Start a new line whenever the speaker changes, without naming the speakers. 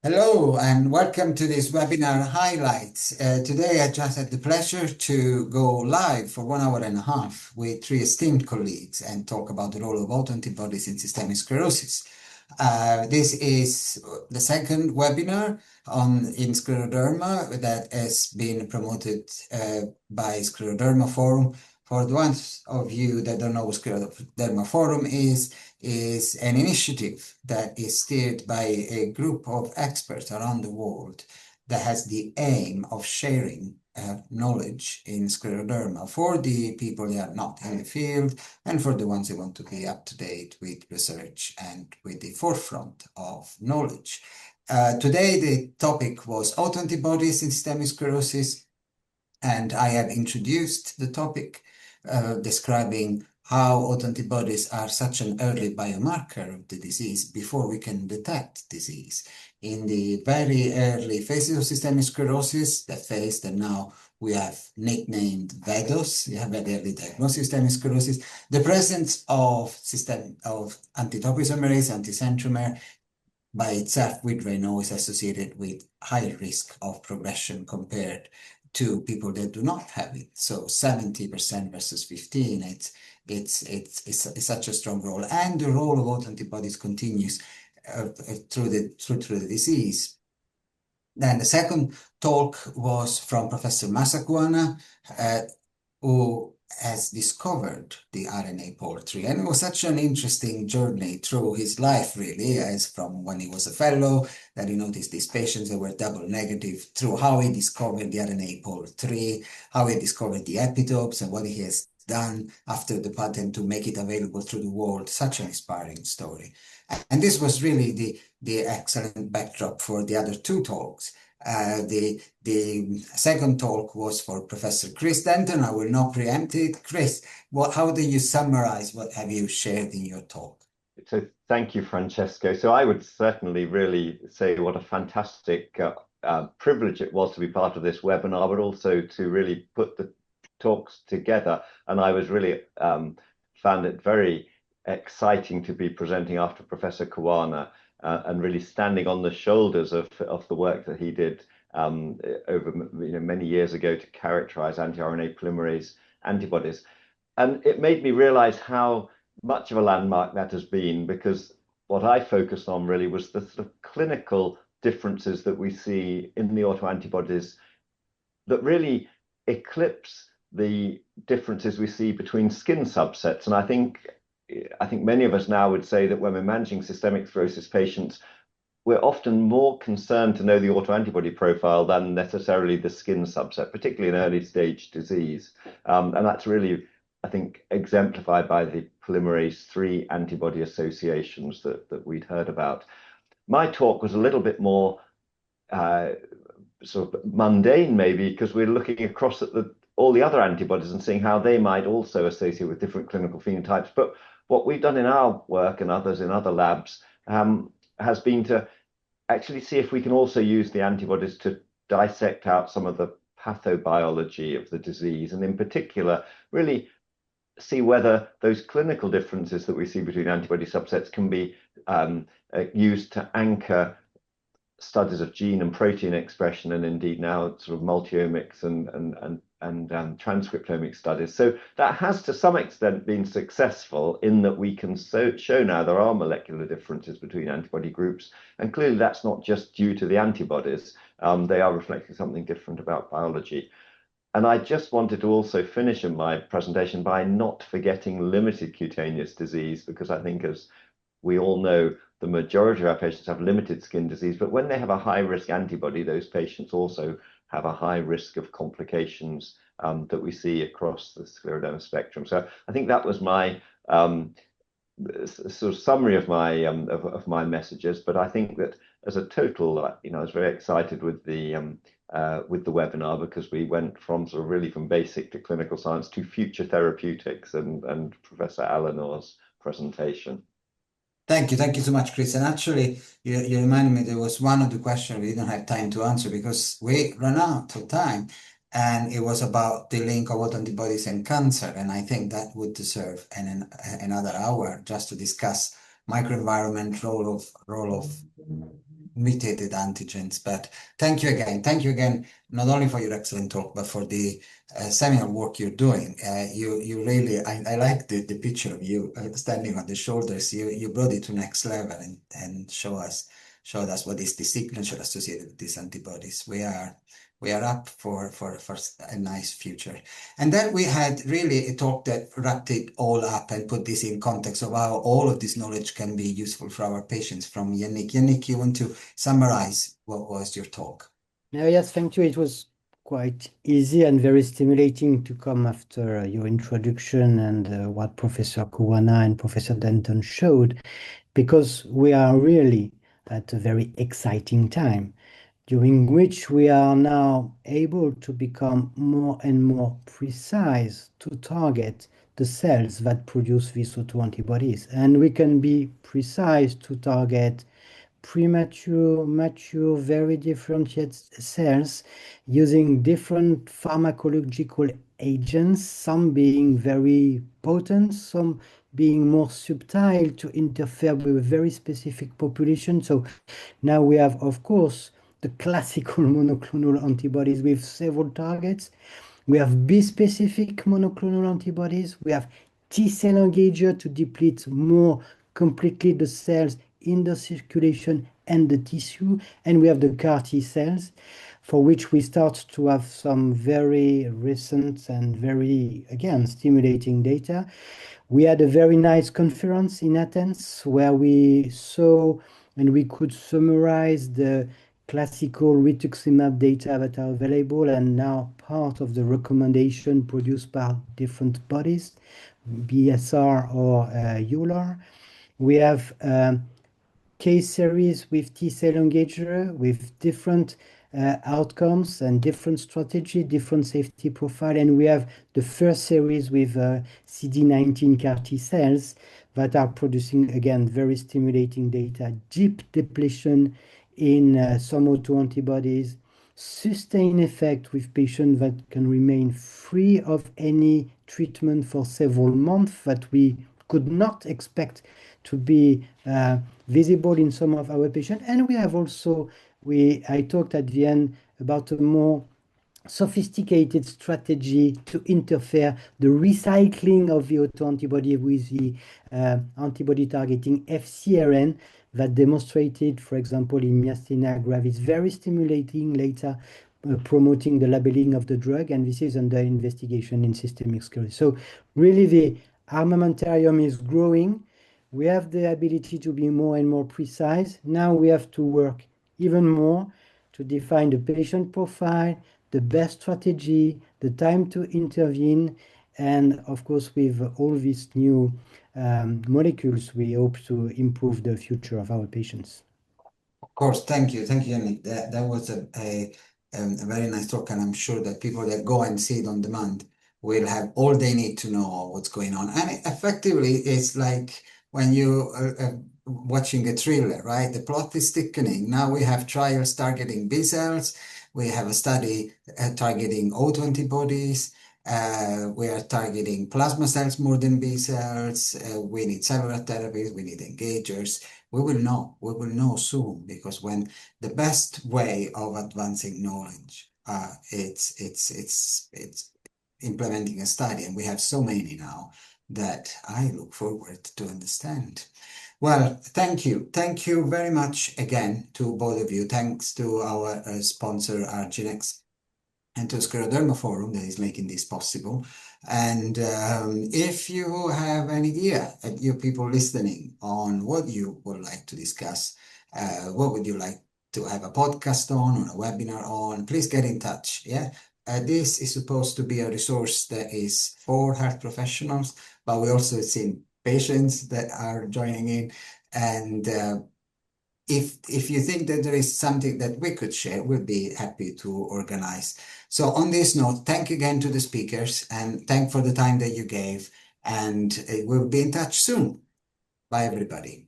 Hello and welcome to this webinar highlights. Today I just had the pleasure to go live for 1 hour and a half with three esteemed colleagues and talk about the role of autoantibodies in systemic sclerosis. This is the second webinar in scleroderma that has been promoted by Scleroderma Forum. For the ones of you that don't know what Scleroderma Forum is an initiative that is steered by a group of experts around the world that has the aim of sharing knowledge in scleroderma for the people that are not in the field and for the ones who want to be up to date with research and with the forefront of knowledge. Today, the topic was autoantibodies in systemic sclerosis, and I have introduced the topic describing how autoantibodies are such an early biomarker of the disease before we can detect disease. In the very early phases of systemic sclerosis, the phase that now we have nicknamed VEDOS, you have very early diagnosis of systemic sclerosis, the presence of antitopoisomerase, anticentromer, by itself with Raynaud is associated with higher risk of progression compared to people that do not have it. So 70% versus 15, it's such a strong role. And the role of autoantibodies continues through the disease. Then the second talk was from Professor Masakuana, who has discovered the RNA pol 3. And it was such an interesting journey through his life, really, as from when he was a fellow, that he noticed these patients that were double negative, through how he discovered the RNA pol 3, how he discovered the epitopes, and what he has done after the patent to make it available through the world. Such an inspiring story. And this was really the excellent backdrop for the other two talks. The second talk was for Professor Chris Denton. I will not preempt it. Chris, how do you summarize what have you shared in your talk?
So thank you, Francesco. So I would certainly really say what a fantastic privilege it was to be part of this webinar, but also to really put the talks together. And I was really found it very exciting to be presenting after Professor Kawana and really standing on the shoulders of the work that he did over many years ago to characterize anti-RNA polymerase antibodies. And it made me realize how much of a landmark that has been, because what I focused on really was the sort of clinical differences that we see in the autoantibodies that really eclipse the differences we see between skin subsets. And I think many of us now would say that when we're managing systemic sclerosis patients, we're often more concerned to know the autoantibody profile than necessarily the skin subset, particularly in early stage disease. And that's really, I think, exemplified by the polymerase 3 antibody associations that we'd heard about. My talk was a little bit more sort of mundane, maybe, because we're looking across at all the other antibodies and seeing how they might also associate with different clinical phenotypes. But what we've done in our work and others in other labs has been to actually see if we can also use the antibodies to dissect out some of the pathobiology of the disease, and in particular, really see whether those clinical differences that we see between antibody subsets can be used to anchor studies of gene and protein expression, and indeed now sort of multiomics and transcriptomic studies. So that has to some extent been successful in that we can show now there are molecular differences between antibody groups, and clearly that's not just due to the antibodies. They are reflecting something different about biology. And I just wanted to also finish in my presentation by not forgetting limited cutaneous disease, because I think, as we all know, the majority of our patients have limited skin disease, but when they have a high-risk antibody, those patients also have a high risk of complications that we see across the scleroderma spectrum. So I think that was my sort of summary of my messages. But I think that as a total, I was very excited with the webinar, because we went from sort of really from basic to clinical science to future therapeutics, and Professor Allanore's presentation.
Thank you so much, Chris. And actually, you reminded me there was one of the questions we didn't have time to answer because we ran out of time, and it was about the link of autoantibodies and cancer. And I think that would deserve another hour just to discuss microenvironment, role of mutated antigens. But thank you again. Thank you again, not only for your excellent talk, but for the seminal work you're doing. You really, I like the picture of you standing on the shoulders. You brought it to next level and showed us what is the signature associated with these antibodies. We are up for a nice future. And then we had really a talk that wrapped it all up and put this in context of how all of this knowledge can be useful for our patients from Yannick. Yannick, you want to summarize what was your talk?
Yes, thank you. It was quite easy and very stimulating to come after your introduction and what Professor Kuwana and Professor Denton showed, because we are really at a very exciting time during which we are now able to become more and more precise to target the cells that produce these autoantibodies. And we can be precise to target premature, mature, very differentiated cells using different pharmacological agents, some being very potent, some being more subtle to interfere with a very specific population. So now we have, of course, the classical monoclonal antibodies with several targets. We have B-specific monoclonal antibodies. We have T-cell engager to deplete more completely the cells in the circulation and the tissue. And we have the CAR T cells, for which we start to have some very recent and very, again, stimulating data. We had a very nice conference in Athens where we saw and we could summarize the classical rituximab data that are available and now part of the recommendation produced by different bodies, BSR or EULAR. We have case series with T-cell engager with different outcomes and different strategy, different safety profile. And we have the first series with CD19 CAR T cells that are producing, again, very stimulating data, deep depletion in some autoantibodies, sustained effect with patients that can remain free of any treatment for several months that we could not expect to be visible in some of our patients. And we have also, I talked at the end about a more sophisticated strategy to interfere the recycling of the autoantibody with the antibody targeting FcRn that demonstrated, for example, in myasthenia gravis, very stimulating later promoting the labeling of the drug, and this is under investigation in systemic sclerosis. So really the armamentarium is growing. We have the ability to be more and more precise. Now we have to work even more to define the patient profile, the best strategy, the time to intervene, and of course, with all these new molecules, we hope to improve the future of our patients.
Of course, thank you, Yannick. That was a very nice talk, and I'm sure that people that go and see it on demand will have all they need to know what's going on. And effectively, it's like when you watching a thriller, right? The plot is thickening. Now we have trials targeting B cells. We have a study targeting autoantibodies. We are targeting plasma cells more than B cells. We need cellular therapies. We need engagers. We will know. We will know soon, because when the best way of advancing knowledge, it's implementing a study, and we have so many now that I look forward to understand. Well, thank you. Thank you very much again to both of you. Thanks to our sponsor, Arginex, and to Scleroderma Forum that is making this possible. And if you have an idea, you people listening, on what you would like to discuss, what would you like to have a podcast on or a webinar on, please get in touch. Yeah. This is supposed to be a resource that is for health professionals, but we also see patients that are joining in. And if you think that there is something that we could share, we'll be happy to organize. So on this note, thank you again to the speakers, and thank for the time that you gave, and we'll be in touch soon. Bye, everybody.